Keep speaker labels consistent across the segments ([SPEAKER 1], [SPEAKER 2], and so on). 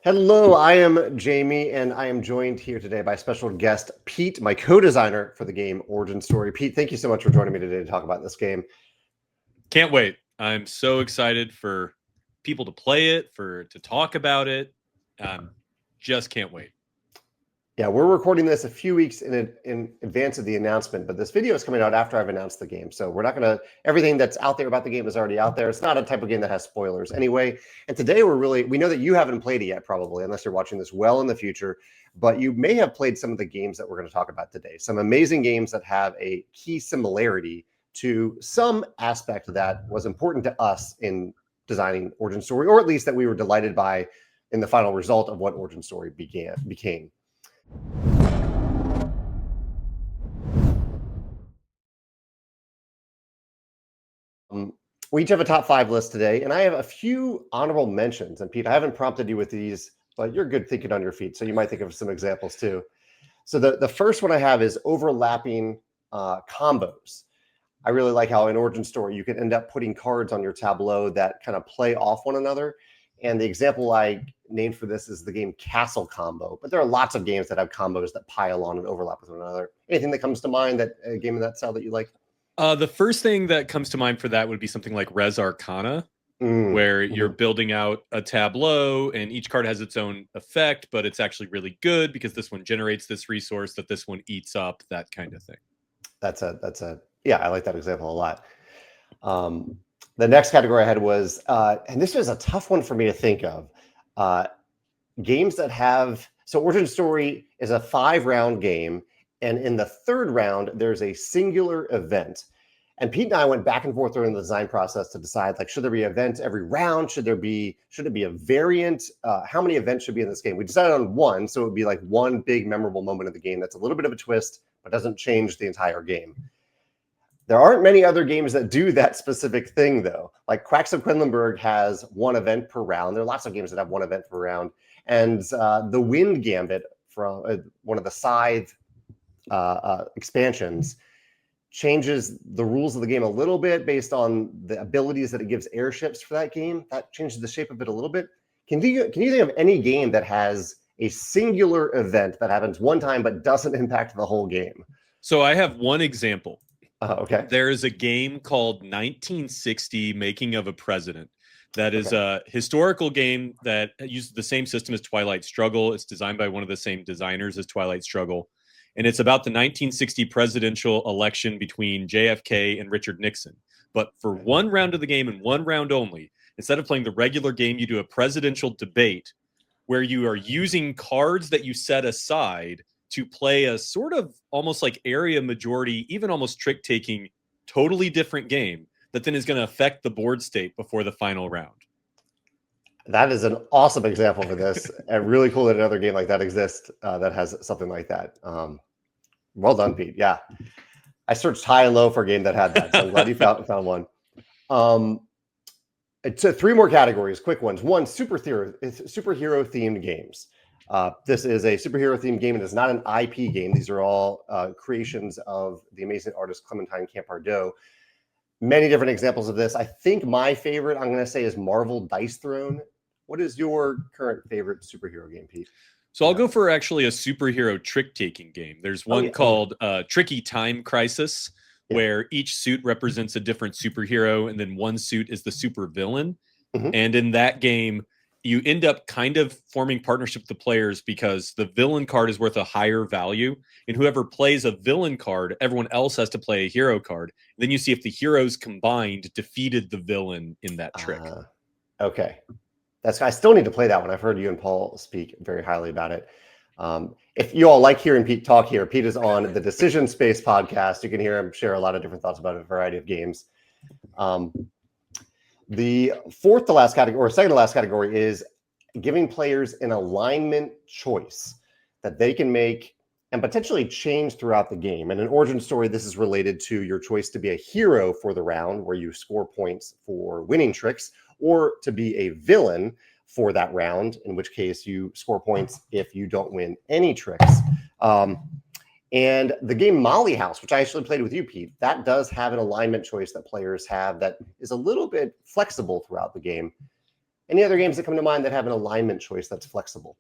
[SPEAKER 1] Hello, I am Jamey, and I am joined here today by special guest Pete, my co-designer for the game Origin Story. Pete, thank you so much for joining me today to talk about this game.
[SPEAKER 2] Can't wait. I'm so excited for people to play it, to talk about it. Just can't wait.
[SPEAKER 1] Yeah, we're recording this a few weeks in advance of the announcement, but this video is coming out after I've announced the game. So we're not going to, everything that's out there about the game is already out there. It's not a type of game that has spoilers anyway. And today we know that you haven't played it yet probably, unless you're watching this well in the future, but you may have played some of the games that we're going to talk about today. Some amazing games that have a key similarity to some aspect that was important to us in designing Origin Story, or at least that we were delighted by in the final result of what Origin Story became. We each have a top 5 list today, and I have a few honorable mentions. And Pete, I haven't prompted you with these, but you're good thinking on your feet, so you might think of some examples too. So the first one I have is overlapping combos. I really like how in Origin Story you can end up putting cards on your tableau that kind of play off one another. And the example I named for this is the game Castle Combo. But there are lots of games that have combos that pile on and overlap with one another. Anything that comes to mind, that a game of that style that you like?
[SPEAKER 2] The first thing that comes to mind for that would be something like Res Arcana, where you're building out a tableau and each card has its own effect, but it's actually really good because this one generates this resource that this one eats up, that kind of thing.
[SPEAKER 1] Yeah, I like that example a lot. The next category I had was, and this was a tough one for me to think of, games that have, so Origin Story is a 5-round game, and in the third round, there's a singular event. And Pete and I went back and forth during the design process to decide, like, should there be events every round? Should it be a variant? How many events should be in this game? We decided on one, so it would be like one big memorable moment of the game that's a little bit of a twist, but doesn't change the entire game. There aren't many other games that do that specific thing, though. Like Quacks of Quedlinburg has one event per round. There are lots of games that have one event per round. And the Wind Gambit from one of the Scythe expansions changes the rules of the game a little bit based on the abilities that it gives airships for that game. That changes the shape of it a little bit. Can you think of any game that has a singular event that happens one time but doesn't impact the whole game?
[SPEAKER 2] So I have one example.
[SPEAKER 1] Okay.
[SPEAKER 2] There is a game called 1960 Making of a President. That is a historical game that uses the same system as Twilight Struggle. It's designed by one of the same designers as Twilight Struggle. And it's about the 1960 presidential election between JFK and Richard Nixon. But for one round of the game and one round only, instead of playing the regular game, you do a presidential debate where you are using cards that you set aside to play a sort of almost like area majority, even almost trick-taking, totally different game that then is going to affect the board state before the final round.
[SPEAKER 1] That is an awesome example for this. And really cool that another game like that exists that has something like that. Well done, Pete. Yeah. I searched high and low for a game that had that, so I'm glad you found one. It's 3 more categories, quick ones. One, superhero-themed games. This is a superhero-themed game. It is not an IP game. These are all creations of the amazing artist Clementine Campardo. Many different examples of this. I think my favorite, I'm going to say, is Marvel Dice Throne. What is your current favorite superhero game, Pete?
[SPEAKER 2] So I'll go for actually a superhero trick-taking game. There's one called Tricky Time Crisis, where each suit represents a different superhero, and then one suit is the super villain. And in that game, you end up kind of forming partnership with the players because the villain card is worth a higher value. And whoever plays a villain card, everyone else has to play a hero card. And then you see if the heroes combined defeated the villain in that trick.
[SPEAKER 1] Okay. I still need to play that one. I've heard you and Paul speak very highly about it. If you all like hearing Pete talk here, Pete is on the Decision Space podcast. You can hear him share a lot of different thoughts about a variety of games. The fourth to last category, or second to last category, is giving players an alignment choice that they can make and potentially change throughout the game. And in Origin Story, this is related to your choice to be a hero for the round, where you score points for winning tricks, or to be a villain for that round, in which case you score points if you don't win any tricks. And the game Molly House, which I actually played with you, Pete, that does have an alignment choice that players have that is a little bit flexible throughout the game. Any other games that come to mind that have an alignment choice that's flexible?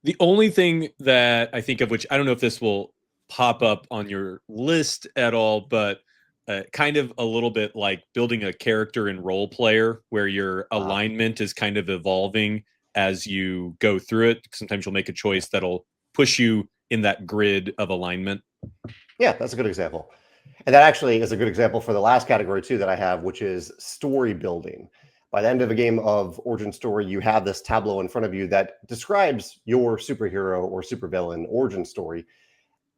[SPEAKER 2] The only thing that I think of, which I don't know if this will pop up on your list at all, but kind of a little bit like building a character in Role Player, where your alignment is kind of evolving as you go through it. Sometimes you'll make a choice that'll push you in that grid of alignment.
[SPEAKER 1] Yeah, that's a good example. And that actually is a good example for the last category too that I have, which is story building. By the end of a game of origin story, you have this tableau in front of you that describes your superhero or supervillain origin story.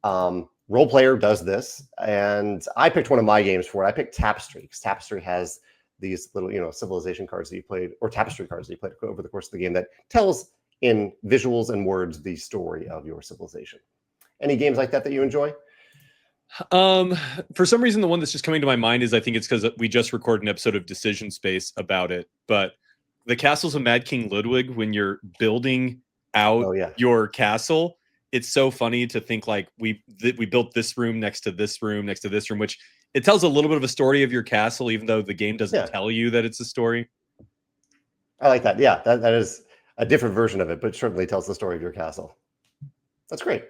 [SPEAKER 1] Role Player does this, and I picked one of my games for it. I picked Tapestry, because Tapestry has these little, civilization cards that you played, or tapestry cards that you played over the course of the game that tells in visuals and words the story of your civilization. Any games like that you enjoy?
[SPEAKER 2] For some reason, the one that's just coming to my mind is, I think it's because we just recorded an episode of Decision Space about it, but the Castles of Mad King Ludwig, when you're building out your castle, it's so funny to think like we built this room next to this room next to this room, which it tells a little bit of a story of your castle, even though the game doesn't tell you that it's a story.
[SPEAKER 1] I like that. Yeah, that is a different version of it, but certainly tells the story of your castle. That's great.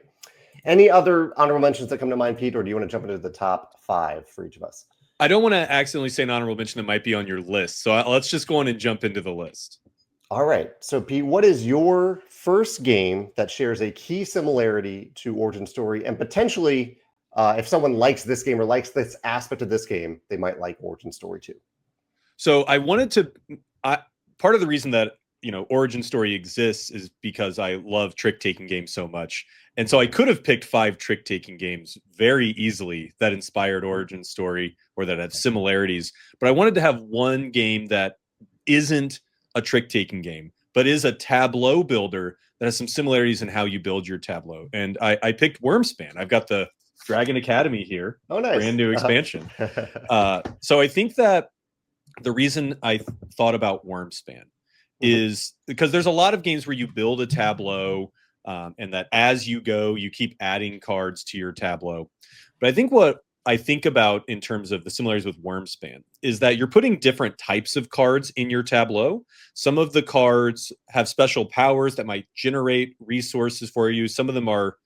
[SPEAKER 1] Any other honorable mentions that come to mind, Pete, or do you want to jump into the top 5 for each of us?
[SPEAKER 2] I don't want to accidentally say an honorable mention that might be on your list, so let's just go on and jump into the list.
[SPEAKER 1] All right. So, Pete, what is your first game that shares a key similarity to Origin Story, and potentially, if someone likes this game or likes this aspect of this game, they might like Origin Story too?
[SPEAKER 2] So I wanted to, part of the reason that, Origin Story exists is because I love trick-taking games so much. And so I could have picked 5 trick-taking games very easily that inspired Origin Story or that had similarities. But I wanted to have one game that isn't a trick-taking game, but is a tableau builder that has some similarities in how you build your tableau. And I picked Wyrmspan. I've got the Dragon Academy here.
[SPEAKER 1] Oh, nice.
[SPEAKER 2] Brand new expansion. So I think that the reason I thought about Wyrmspan is because there's a lot of games where you build a tableau, and that as you go, you keep adding cards to your tableau. But I think what I think about in terms of the similarities with Wyrmspan is that you're putting different types of cards in your tableau. Some of the cards have special powers that might generate resources for you. Some of them are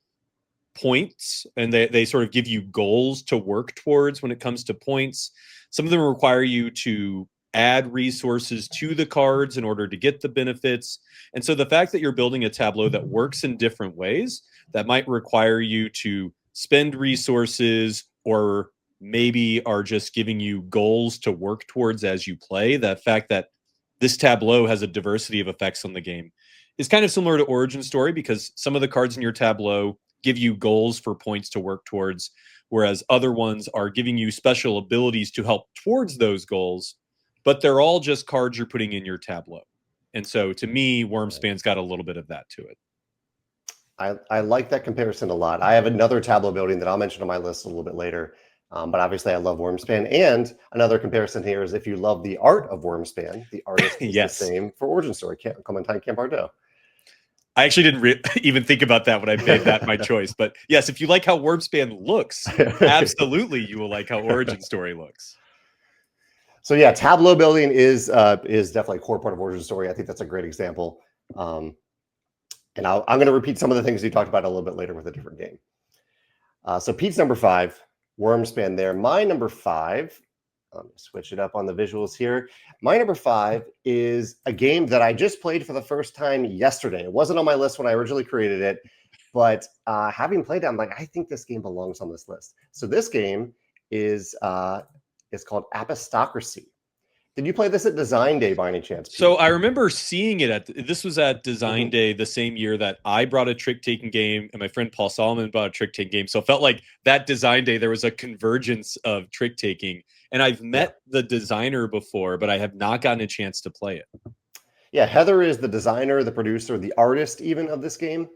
[SPEAKER 2] points, and they sort of give you goals to work towards when it comes to points. Some of them require you to add resources to the cards in order to get the benefits. And so the fact that you're building a tableau that works in different ways, that might require you to spend resources, or maybe are just giving you goals to work towards as you play, the fact that this tableau has a diversity of effects on the game is kind of similar to Origin Story, because some of the cards in your tableau give you goals for points to work towards, whereas other ones are giving you special abilities to help towards those goals, but they're all just cards you're putting in your tableau. And so to me, Wyrmspan's got a little bit of that to it.
[SPEAKER 1] I like that comparison a lot. I have another tableau building that I'll mention on my list a little bit later. But obviously I love Wyrmspan. And another comparison here is if you love the art of Wyrmspan, the artist is the same for Origin Story, Clementine Campardo.
[SPEAKER 2] I actually didn't even think about that when I made that my choice. But yes, if you like how Wyrmspan looks, absolutely you will like how Origin Story looks.
[SPEAKER 1] So yeah, tableau building is definitely a core part of Origin Story. I think that's a great example. And I'm going to repeat some of the things you talked about a little bit later with a different game. So Pete's number 5, Wyrmspan there. My number 5, let me switch it up on the visuals here. My number 5 is a game that I just played for the first time yesterday. It wasn't on my list when I originally created it, but having played it, I'm like, I think this game belongs on this list. So this game is called Apistocracy. Did you play this at Design Day by any chance, Pete?
[SPEAKER 2] So I remember seeing it this was at Design Day the same year that I brought a trick-taking game and my friend Paul Solomon brought a trick-taking game. So it felt like that Design Day, there was a convergence of trick-taking. And I've met the designer before, but I have not gotten a chance to play it.
[SPEAKER 1] Yeah, Heather is the designer, the producer, the artist even of this game.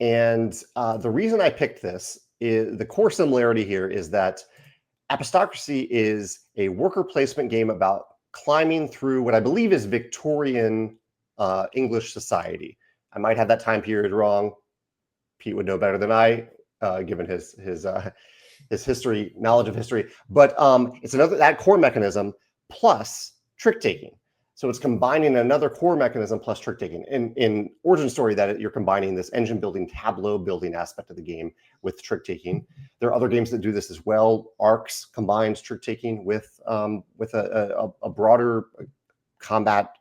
[SPEAKER 1] And the reason I picked this is the core similarity here is that Apistocracy is a worker placement game about climbing through what I believe is Victorian English society. I might have that time period wrong. Pete would know better than I, given his history, knowledge of history. But it's another that core mechanism plus trick taking. So it's combining another core mechanism plus trick taking. In Origin Story, that you're combining this engine building, tableau building aspect of the game with trick taking. There are other games that do this as well. Arcs combines trick taking with a broader combat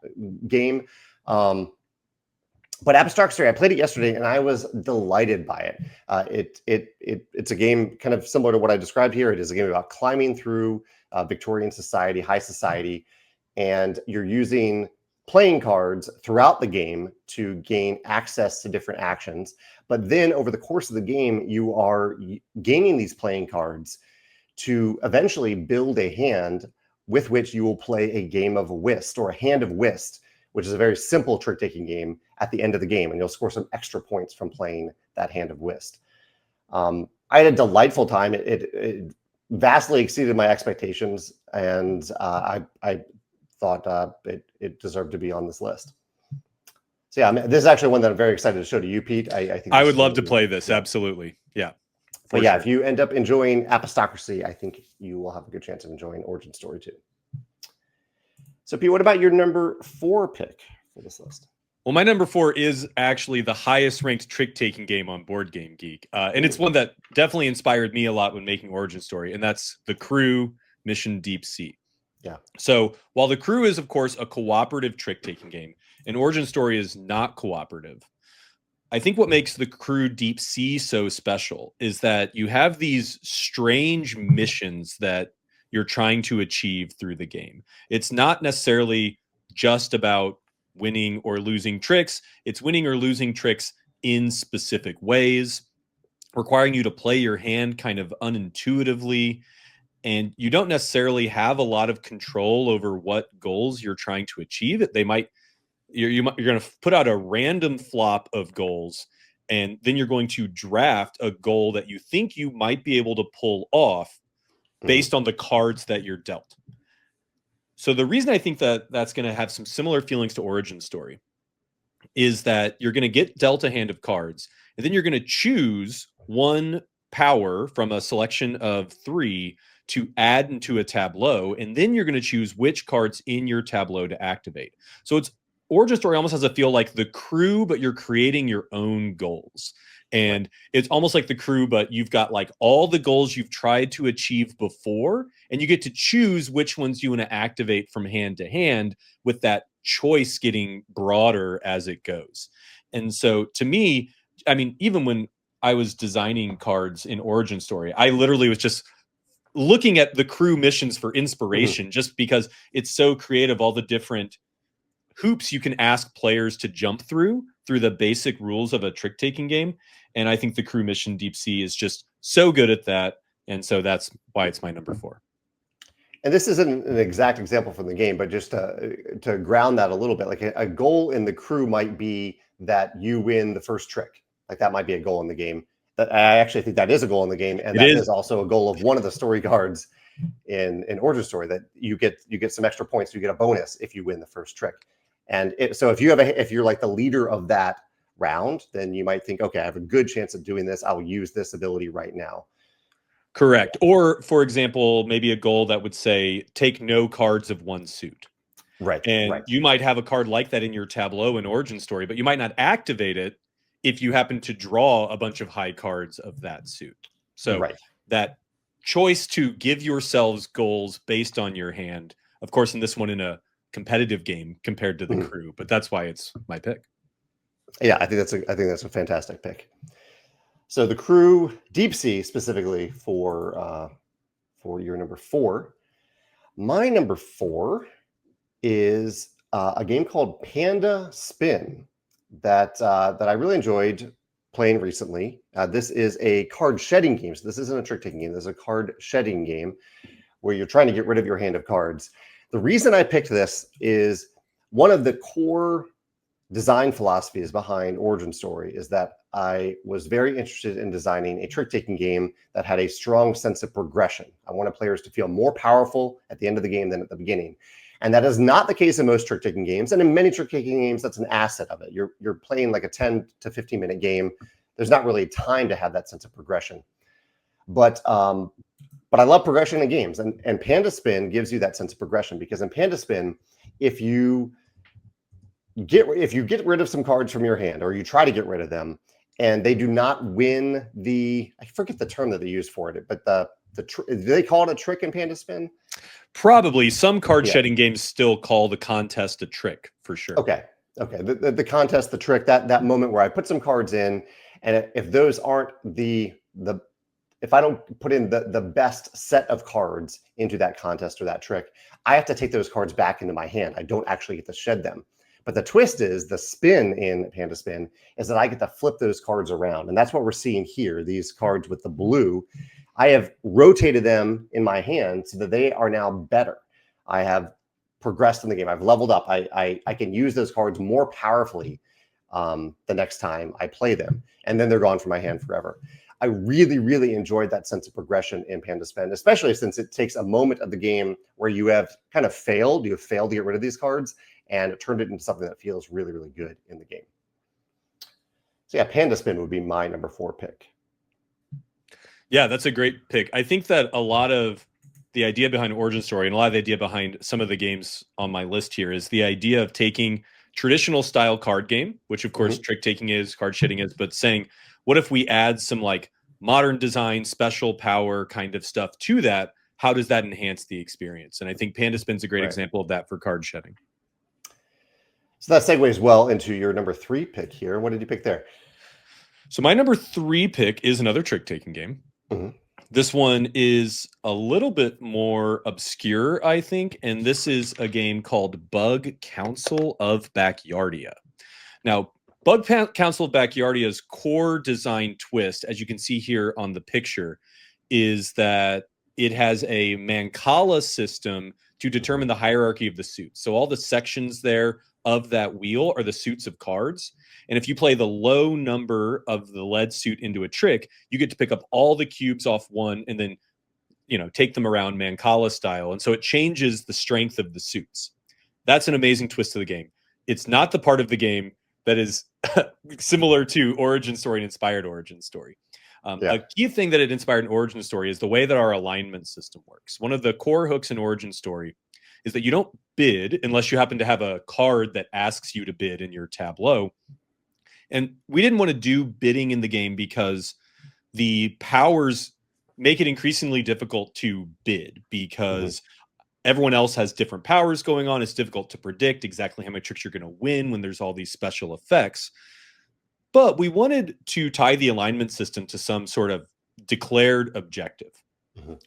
[SPEAKER 1] game. But Apistocracy, I played it yesterday and I was delighted by it. It's a game kind of similar to what I described here. It is a game about climbing through Victorian society, high society, and you're using playing cards throughout the game to gain access to different actions. But then over the course of the game, you are gaining these playing cards to eventually build a hand with which you will play a game of whist or a hand of whist, which is a very simple trick-taking game at the end of the game, and you'll score some extra points from playing that hand of whist. I had a delightful time. It vastly exceeded my expectations, and I thought it deserved to be on this list. So yeah, this is actually one that I'm very excited to show to you, Pete. I think
[SPEAKER 2] I would love to play this. Absolutely. Yeah.
[SPEAKER 1] But yeah, if you end up enjoying Apistocracy, I think you will have a good chance of enjoying Origin Story too. So Pete, what about your number 4 pick for this list?
[SPEAKER 2] Well, my number 4 is actually the highest ranked trick-taking game on Board Game Geek. And it's one that definitely inspired me a lot when making Origin Story, and that's The Crew Mission Deep Sea.
[SPEAKER 1] Yeah.
[SPEAKER 2] So while The Crew is, of course, a cooperative trick-taking game, and Origin Story is not cooperative, I think what makes The Crew Deep Sea so special is that you have these strange missions that you're trying to achieve through the game. It's not necessarily just about winning or losing tricks. It's winning or losing tricks in specific ways, requiring you to play your hand kind of unintuitively. And you don't necessarily have a lot of control over what goals you're trying to achieve. You're going to put out a random flop of goals, and then you're going to draft a goal that you think you might be able to pull off based on the cards that you're dealt. So the reason I think that that's going to have some similar feelings to Origin Story is that you're going to get dealt a hand of cards, and then you're going to choose one power from a selection of 3 to add into a tableau, and then you're going to choose which cards in your tableau to activate. So Origin Story almost has a feel like The Crew, but you're creating your own goals. And it's almost like The Crew, but you've got like all the goals you've tried to achieve before, and you get to choose which ones you want to activate from hand to hand, with that choice getting broader as it goes. And so to me, I mean, even when I was designing cards in Origin Story, I literally was just looking at The Crew missions for inspiration, just because it's so creative, all the different hoops you can ask players to jump through the basic rules of a trick-taking game. And I think The Crew Mission Deep Sea is just so good at that. And so that's why it's my number 4.
[SPEAKER 1] And this isn't an exact example from the game, but just to ground that a little bit, like a goal in The Crew might be that you win the first trick. Like that might be a goal in the game. That I actually think that is a goal in the game. And that is also a goal of one of the story cards in Origin Story, that you get some extra points. You get a bonus if you win the first trick. And so if you're like the leader of that round, then you might think, okay, I have a good chance of doing this. I'll use this ability right now.
[SPEAKER 2] Correct. Or for example, maybe a goal that would say, take no cards of one suit.
[SPEAKER 1] Right.
[SPEAKER 2] And you might have a card like that in your tableau in Origin Story, but you might not activate it if you happen to draw a bunch of high cards of that suit. So that choice to give yourselves goals based on your hand, of course, in this one, in a competitive game compared to The Crew, but that's why it's my pick.
[SPEAKER 1] Yeah, I think that's a fantastic pick. So The Crew Deep Sea specifically for your number 4. My number 4 is a game called Panda Spin that I really enjoyed playing recently. This is a card shedding game. So this isn't a trick taking game. This is a card shedding game where you're trying to get rid of your hand of cards. The reason I picked this is one of the core design philosophies behind Origin Story is that I was very interested in designing a trick-taking game that had a strong sense of progression. I wanted players to feel more powerful at the end of the game than at the beginning. And that is not the case in most trick-taking games. And in many trick-taking games, that's an asset of it. You're playing like a 10 to 15 minute game. There's not really time to have that sense of progression. But I love progression in games, and Panda Spin gives you that sense of progression, because in Panda Spin, if you get rid of some cards from your hand, or you try to get rid of them, and they do not win I forget the term that they use for it, but do they call it a trick in Panda Spin?
[SPEAKER 2] Probably. Some card shedding games still call the contest a trick, for sure.
[SPEAKER 1] Okay. The contest, the trick, that moment where I put some cards in, and if those aren't if I don't put in the best set of cards into that contest or that trick, I have to take those cards back into my hand. I don't actually get to shed them. But the twist is, the spin in Panda Spin is that I get to flip those cards around. And that's what we're seeing here. These cards with the blue, I have rotated them in my hand so that they are now better. I have progressed in the game. I've leveled up. I can use those cards more powerfully the next time I play them. And then they're gone from my hand forever. I really, really enjoyed that sense of progression in Panda Spin, especially since it takes a moment of the game where you have kind of failed. You have failed to get rid of these cards, and it turned it into something that feels really, really good in the game. So yeah, Panda Spin would be my number 4 pick.
[SPEAKER 2] Yeah, that's a great pick. I think that a lot of the idea behind Origin Story, and a lot of the idea behind some of the games on my list here, is the idea of taking traditional style card game, which of course trick taking is, card shedding is, but saying, what if we add some like modern design, special power kind of stuff to that? How does that enhance the experience? And I think Panda Spin's a great example of that for card shedding.
[SPEAKER 1] So that segues well into your number 3 pick here. What did you pick there?
[SPEAKER 2] So my number 3 pick is another trick taking game. This one is a little bit more obscure, I think, and this is a game called Bug Council of Backyardia. Now, Bug Council of Backyardia's core design twist, as you can see here on the picture, is that it has a Mancala system to determine the hierarchy of the suits. So all the sections there of that wheel are the suits of cards. And if you play the low number of the lead suit into a trick, you get to pick up all the cubes off one and then, take them around Mancala style. And so it changes the strength of the suits. That's an amazing twist to the game. It's not the part of the game that is similar to Origin Story and inspired Origin Story. A key thing that it inspired in Origin Story is the way that our alignment system works. One of the core hooks in Origin Story is that you don't bid unless you happen to have a card that asks you to bid in your tableau. And we didn't want to do bidding in the game because the powers make it increasingly difficult to bid, because everyone else has different powers going on. It's difficult to predict exactly how many tricks you're going to win when there's all these special effects. But we wanted to tie the alignment system to some sort of declared objective.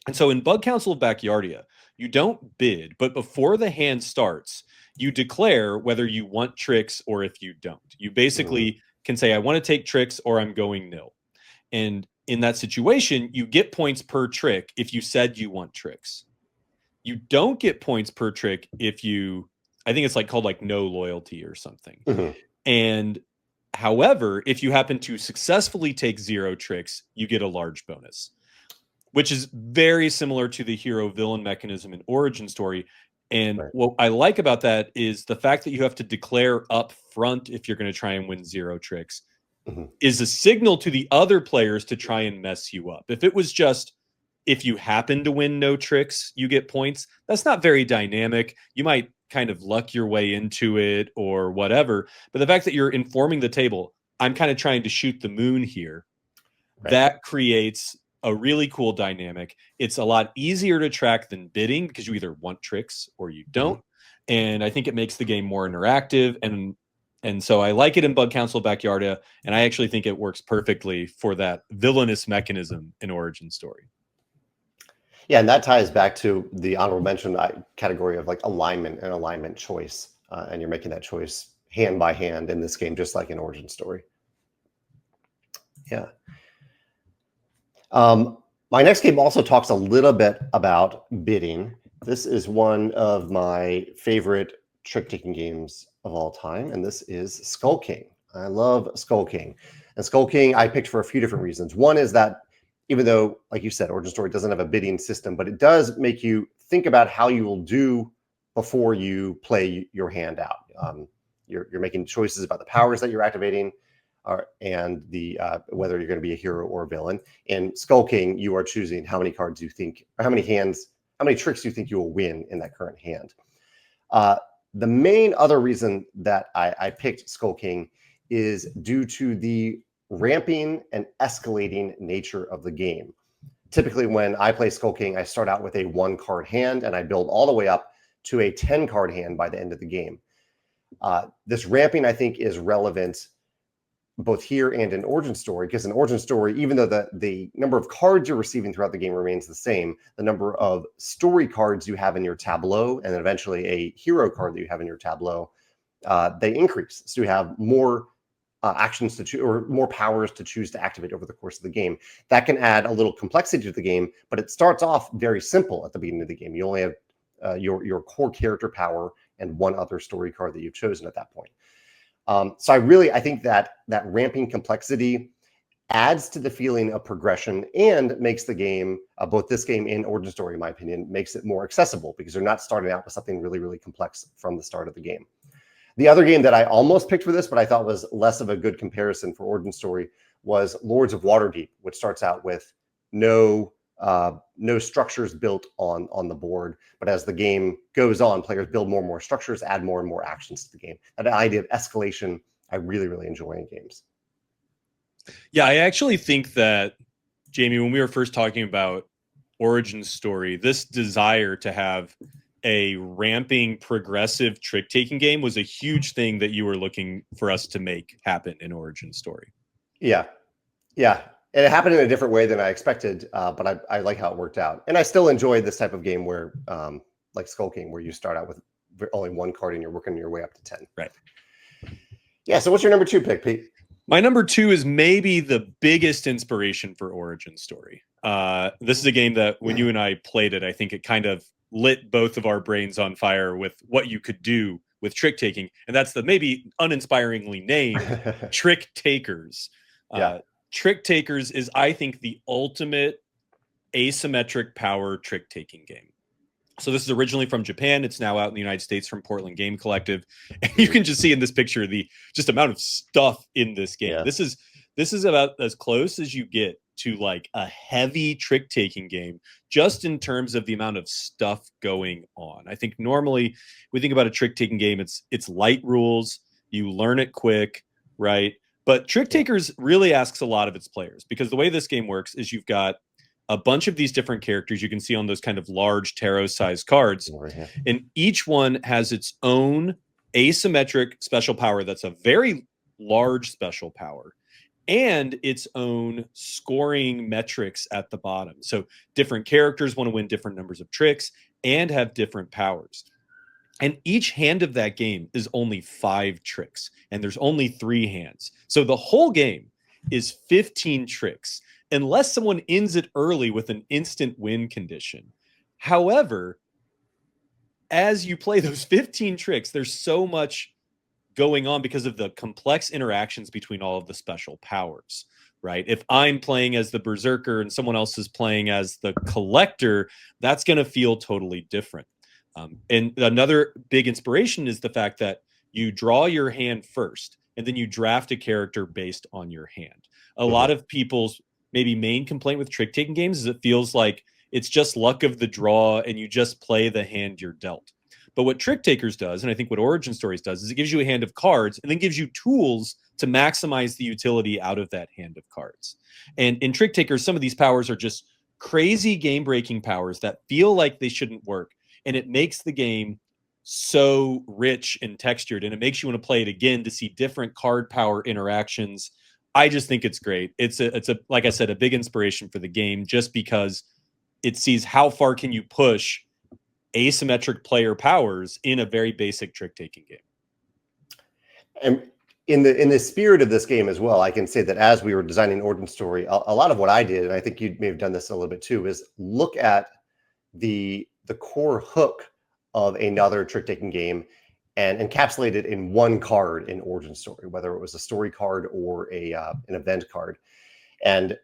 [SPEAKER 2] And so in Bug Council of Backyardia, you don't bid, but before the hand starts, you declare whether you want tricks or if you don't. You basically can say, I want to take tricks or I'm going nil. And in that situation, you get points per trick if you said you want tricks. You don't get points per trick if you, I think it's called no loyalty or something. And however, if you happen to successfully take 0 tricks, you get a large bonus, which is very similar to the hero villain mechanism in Origin Story. And what I like about that is the fact that you have to declare up front if you're going to try and win 0 tricks is a signal to the other players to try and mess you up. If it was just, if you happen to win no tricks, you get points, that's not very dynamic. You might kind of luck your way into it or whatever. But the fact that you're informing the table, I'm kind of trying to shoot the moon here, that creates a really cool dynamic. It's a lot easier to track than bidding because you either want tricks or you don't. And I think it makes the game more interactive. And so I like it in Bug Council of Backyardia. And I actually think it works perfectly for that villainous mechanism in Origin Story.
[SPEAKER 1] Yeah, and that ties back to the honorable mention category of alignment and alignment choice. And you're making that choice hand by hand in this game, just like in Origin Story. Yeah. My next game also talks a little bit about bidding. This is one of my favorite trick-taking games of all time, and this is Skull King. I love Skull King. And Skull King I picked for a few different reasons. One is that even though, like you said, Origin Story doesn't have a bidding system, but it does make you think about how you will do before you play your hand out. You're making choices about the powers that you're activating, and the whether you're going to be a hero or a villain. In Skull King, you are choosing how many cards you think, or how many tricks you think you will win in that current hand. The main other reason that I picked Skull King is due to the ramping and escalating nature of the game. Typically, when I play Skull King, I start out with a 1-card hand and I build all the way up to a 10-card hand by the end of the game. This ramping, I think, is relevant both here and in Origin Story, because in Origin Story, even though the number of cards you're receiving throughout the game remains the same, the number of story cards you have in your tableau, and eventually a hero card that you have in your tableau, they increase. So you have more actions to choose, or more powers to choose to activate over the course of the game. That can add a little complexity to the game, but it starts off very simple at the beginning of the game. You only have your core character power and one other story card that you've chosen at that point. So I think that ramping complexity adds to the feeling of progression and makes the game, both this game and Origin Story, in my opinion, makes it more accessible because they're not starting out with something really, really complex from the start of the game. The other game that I almost picked for this, but I thought was less of a good comparison for Origin Story, was Lords of Waterdeep, which starts out with no structures built on the board. But as the game goes on, players build more and more structures, add more and more actions to the game. That idea of escalation, I really, really enjoy in games.
[SPEAKER 2] Yeah, I actually think that, Jamey, when we were first talking about Origin Story, this desire to have a ramping, progressive trick-taking game was a huge thing that you were looking for us to make happen in Origin Story.
[SPEAKER 1] Yeah. And it happened in a different way than I expected, but I like how it worked out. And I still enjoy this type of game where, like Skull King, where you start out with only 1 card and you're working your way up to 10.
[SPEAKER 2] Right.
[SPEAKER 1] Yeah, so what's your number 2 pick, Pete?
[SPEAKER 2] My number 2 is maybe the biggest inspiration for Origin Story. This is a game that when you and I played it, I think it kind of lit both of our brains on fire with what you could do with trick-taking. And that's the maybe uninspiringly named Tricktakers. Tricktakers is, I think, the ultimate asymmetric power trick-taking game. So this is originally from Japan. It's now out in the United States from Portland Game Collective. And you can just see in this picture the just amount of stuff in this game. Yeah. This is about as close as you get to like a heavy trick-taking game, just in terms of the amount of stuff going on. I think normally we think about a trick-taking game, it's light rules, you learn it quick, right? But Tricktakers really asks a lot of its players, because the way this game works is you've got a bunch of these different characters you can see on those kind of large tarot-sized cards, and each one has its own asymmetric special power that's a very large special power, and its own scoring metrics at the bottom. So different characters want to win different numbers of tricks and have different powers. And each hand of that game is only 5 tricks, and there's only 3 hands. So the whole game is 15 tricks, unless someone ends it early with an instant win condition. However, as you play those 15 tricks, there's so much going on because of the complex interactions between all of the special powers, right? If I'm playing as the Berserker and someone else is playing as the Collector, that's going to feel totally different. And another big inspiration is the fact that you draw your hand first, and then you draft a character based on your hand. A lot of people's maybe main complaint with trick-taking games is it feels like it's just luck of the draw and you just play the hand you're dealt. But what Tricktakers does, and I think what Origin Stories does, is it gives you a hand of cards and then gives you tools to maximize the utility out of that hand of cards. And in Tricktakers, some of these powers are just crazy game-breaking powers that feel like they shouldn't work. And it makes the game so rich and textured, and it makes you want to play it again to see different card power interactions. I just think it's great. It's a like I said, a big inspiration for the game, just because it sees how far can you push asymmetric player powers in a very basic trick-taking game.
[SPEAKER 1] And in the spirit of this game as well, I can say that as we were designing Origin Story, a lot of what I did, and I think you may have done this a little bit too, is look at the core hook of another trick-taking game and encapsulate it in one card in Origin Story, whether it was a story card or an event card. And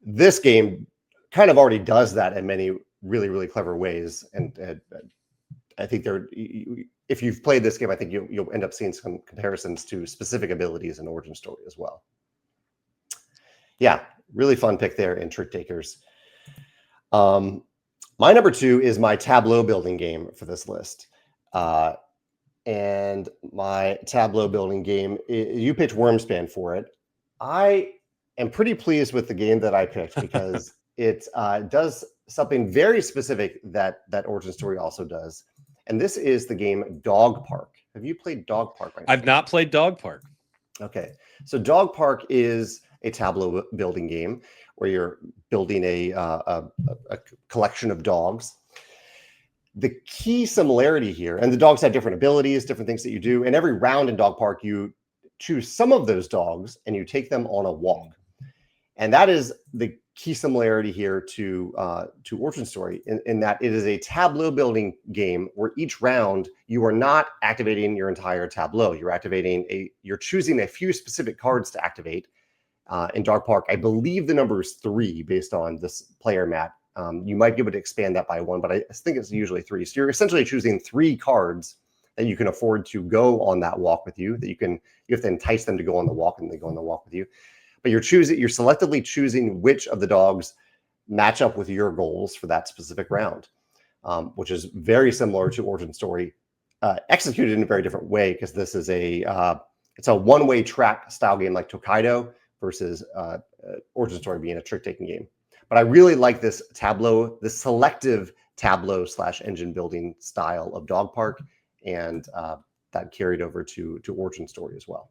[SPEAKER 1] this game kind of already does that in many really, really clever ways. And I think if you've played this game, I think you'll end up seeing some comparisons to specific abilities in Origin Story as well. Yeah, really fun pick there in Tricktakers. My number 2 is my tableau building game for this list. and my tableau building game. You picked Wyrmspan for it. I am pretty pleased with the game that I picked because it does something very specific that Origin Story also does. And this is the game Dog Park. Have you played Dog Park?
[SPEAKER 2] I've not played Dog Park.
[SPEAKER 1] Okay. So Dog Park is a tableau building game where you're building a collection of dogs. The key similarity here, and the dogs have different abilities, different things that you do. And every round in Dog Park, you choose some of those dogs and you take them on a walk. And that is the key similarity here to Origin Story in that it is a tableau building game where each round you are not activating your entire tableau. You're choosing a few specific cards to activate. In Dog Park, I believe the number is 3 based on this player mat. You might be able to expand that by 1, but I think it's usually 3. So you're essentially choosing 3 cards that you can afford to go on that walk with you. You have to entice them to go on the walk, and they go on the walk with you. But you're selectively choosing which of the dogs match up with your goals for that specific round, which is very similar to Origin Story, executed in a very different way because this is it's a one-way track style game like Tokaido versus Origin Story being a trick-taking game. But I really like this selective tableau/engine building style of Dog Park, and that carried over to Origin Story as well.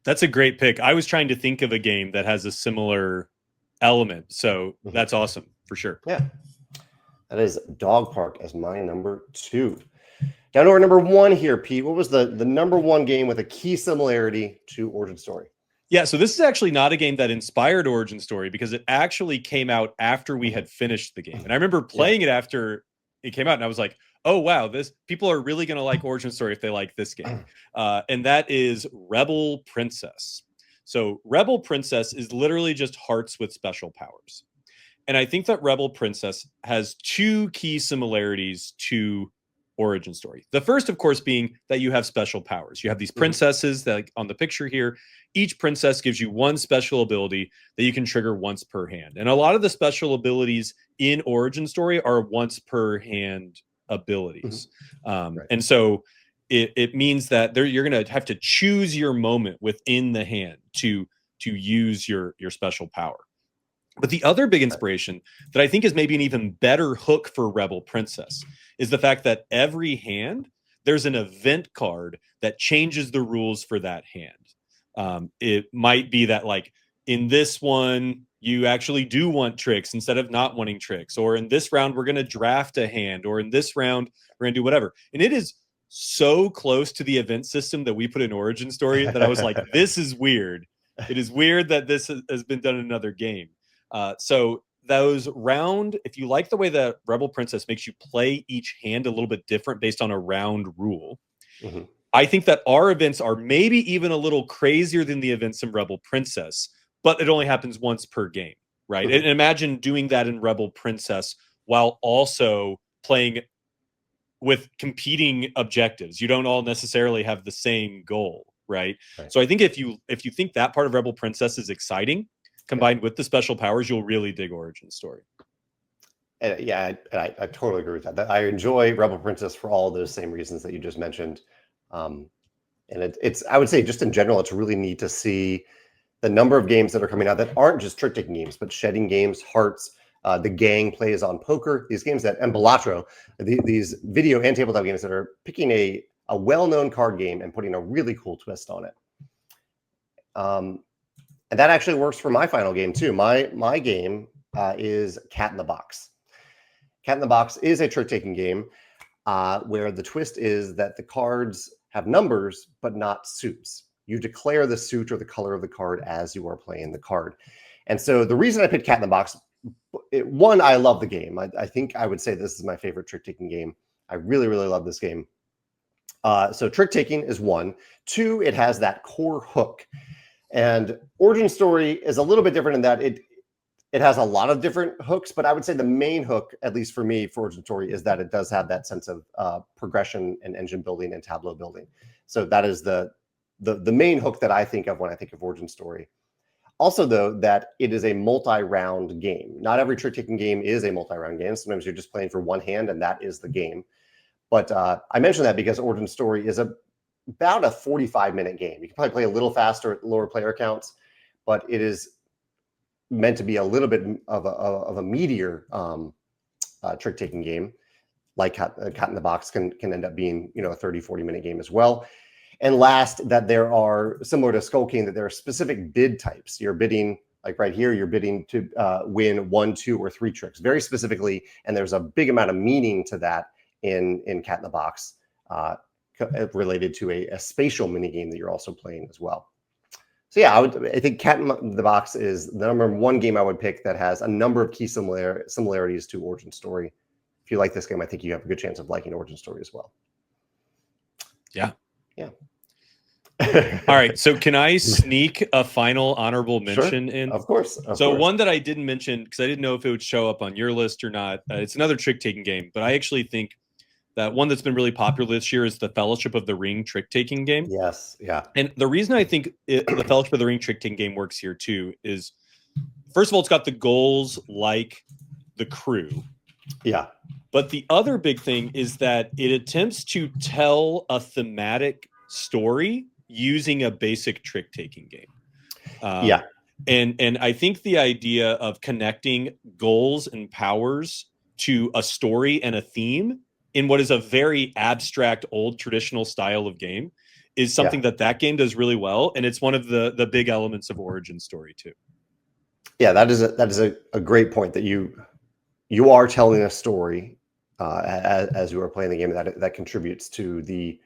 [SPEAKER 2] That's a great pick. I was trying to think of a game that has a similar element, so that's awesome for sure.
[SPEAKER 1] Yeah, that is Dog Park as my number 2. Down to our number 1 here, Pete. What was the number 1 game with a key similarity to Origin Story?
[SPEAKER 2] Yeah, so this is actually not a game that inspired Origin Story because it actually came out after we had finished the game. And I remember playing it after it came out, and I was like, oh, wow, people are really going to like Origin Story if they like this game. And that is Rebel Princess. So Rebel Princess is literally just hearts with special powers. And I think that Rebel Princess has 2 key similarities to Origin Story. The first, of course, being that you have special powers. You have these princesses that, like, on the picture here, each princess gives you 1 special ability that you can trigger once per hand. And a lot of the special abilities in Origin Story are once per hand abilities. Right. And so it means that you're going to have to choose your moment within the hand to use your special power. But the other big inspiration that I think is maybe an even better hook for Rebel Princess is the fact that every hand, there's an event card that changes the rules for that hand. It might be that, like, in this one, you actually do want tricks instead of not wanting tricks. Or in this round, we're going to draft a hand. Or in this round, we're going to do whatever. And it is so close to the event system that we put in Origin Story that I was like, this is weird. It is weird that this has been done in another game. So those round, if you like the way that Rebel Princess makes you play each hand a little bit different based on a round rule, I think that our events are maybe even a little crazier than the events in Rebel Princess, but it only happens once per game, right? And imagine doing that in Rebel Princess while also playing with competing objectives. You don't all necessarily have the same goal, right? So I think if you think that part of Rebel Princess is exciting, combined with the special powers, you'll really dig Origin Story.
[SPEAKER 1] Yeah, I totally agree with that. I enjoy Rebel Princess for all those same reasons that you just mentioned. And it's I would say just in general, it's really neat to see the number of games that are coming out that aren't just trick-taking games, but shedding games, Hearts, the Gang plays on poker, these games and Balatro, these video and tabletop games that are picking a well-known card game and putting a really cool twist on it. And that actually works for my final game too. My game is Cat in the Box. Cat in the Box is a trick-taking game where the twist is that the cards have numbers, but not suits. You declare the suit or the color of the card as you are playing the card. And so the reason I picked Cat in the Box, one, I love the game. I think I would say this is my favorite trick-taking game. I really, really love this game. So trick-taking is 1. 2, it has that core hook. And Origin Story is a little bit different in that it has a lot of different hooks, but I would say the main hook, at least for me, for Origin Story, is that it does have that sense of progression and engine building and tableau building. So that is the main hook that I think of when I think of Origin Story. Also, though, that it is a multi-round game. Not every trick-taking game is a multi-round game. Sometimes you're just playing for one hand, and that is the game. But I mentioned that because Origin Story is about a 45-minute game. You can probably play a little faster at lower player counts, but it is meant to be a little bit of a meatier trick-taking game, like Cat in the Box can end up being, a 30, 40-minute game as well. And last, that there are, similar to Skull King, that there are specific bid types. You're bidding, like right here, you're bidding to win 1, 2, or 3 tricks very specifically, and there's a big amount of meaning to that in Cat in the Box, related to a spatial minigame that you're also playing as well. So yeah, I think Cat in the Box is the number one game I would pick that has a number of key similarities to Origin Story. If you like this game, I think you have a good chance of liking Origin Story as well.
[SPEAKER 2] Yeah.
[SPEAKER 1] Yeah.
[SPEAKER 2] All right. So can I sneak a final honorable mention in?
[SPEAKER 1] Of course.
[SPEAKER 2] One that I didn't mention because I didn't know if it would show up on your list or not. It's another trick-taking game, but I actually think that one that's been really popular this year is the Fellowship of the Ring trick-taking game.
[SPEAKER 1] Yes. Yeah.
[SPEAKER 2] And the reason I think the Fellowship of the Ring trick-taking game works here too is, first of all, it's got the goals like the Crew.
[SPEAKER 1] Yeah.
[SPEAKER 2] But the other big thing is that it attempts to tell a thematic story using a basic trick-taking game.
[SPEAKER 1] Yeah.
[SPEAKER 2] And I think the idea of connecting goals and powers to a story and a theme in what is a very abstract, old traditional style of game is something that game does really well. And it's one of the big elements of Origin Story too. Yeah,
[SPEAKER 1] that is a great point, that you are telling a story as you are playing the game that contributes to the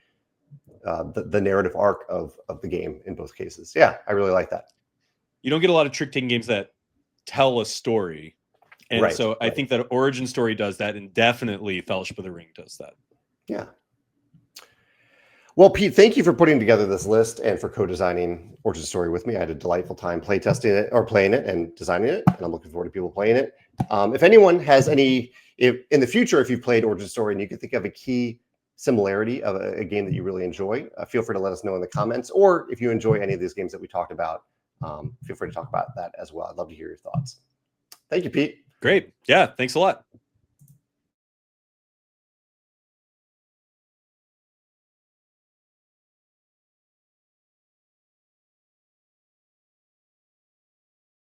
[SPEAKER 1] narrative arc of the game in both cases. Yeah, I really like that.
[SPEAKER 2] You don't get a lot of trick-taking games that tell a story. And so I think that Origin Story does that, and definitely Fellowship of the Ring does that.
[SPEAKER 1] Yeah. Well, Pete, thank you for putting together this list and for co-designing Origin Story with me. I had a delightful time playing it and designing it, and I'm looking forward to people playing it. If anyone has in the future, if you've played Origin Story and you can think of a key similarity of a game that you really enjoy, feel free to let us know in the comments. Or if you enjoy any of these games that we talked about, feel free to talk about that as well. I'd love to hear your thoughts. Thank you, Pete.
[SPEAKER 2] Great. Yeah, thanks a lot.